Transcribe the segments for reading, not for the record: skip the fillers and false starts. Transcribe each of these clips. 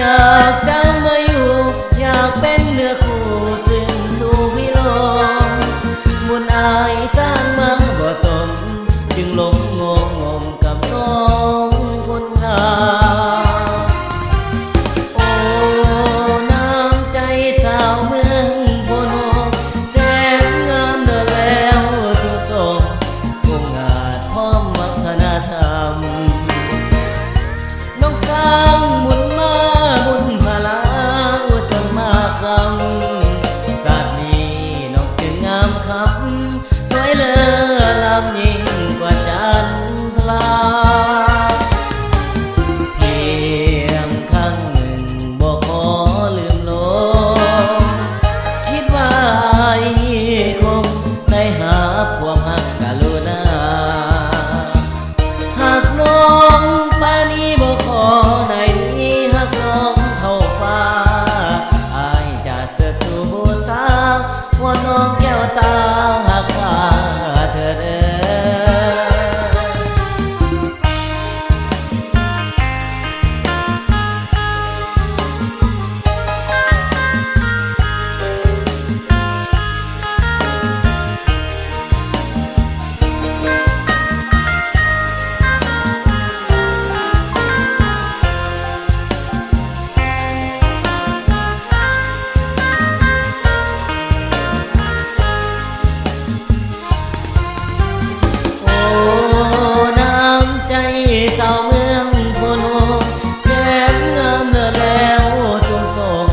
อยากเจ้ามาอยู่อยากเป็นเนื้อคู่ซึ่งสู่พิโลมบุญอายสร้างมาบ่สมจึงหลงงงกับน้องคนงามโอ้น้ำใจสาวเมืองโพนมแสนงามเดินแล้วสุดทรงคงอาจพร้อมวัฒนธรรมน้องสร้างบุญมาบุญพลาอุศมาคำศาสตร์นี้น้องจึงงามคับสวยเลิศล้ำยิ่งกว่าจันทราเพียงครั้งหนึ่งบ่ขอลืมลงคิดว่าคงได้หาความหักกรุณาหากน้องปานี้บ่ขอได้นี้หากน้องเข้าฟ้าอายจะเสือสู่บูชาว่าน้องแก้วตาหักข้าเธอเด้อเจ้าเมืองโพนมแสนงามเลิศแล้วสูงส่ง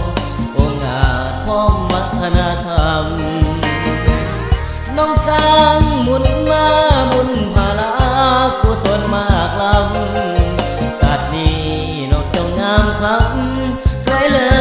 องค์อาจพร้อมวัฒนธรรมน้องสร้างบุญมาบุญพลากุศลมากล้ำศาสตร์นี้น้องจงงามคำสวยเลิ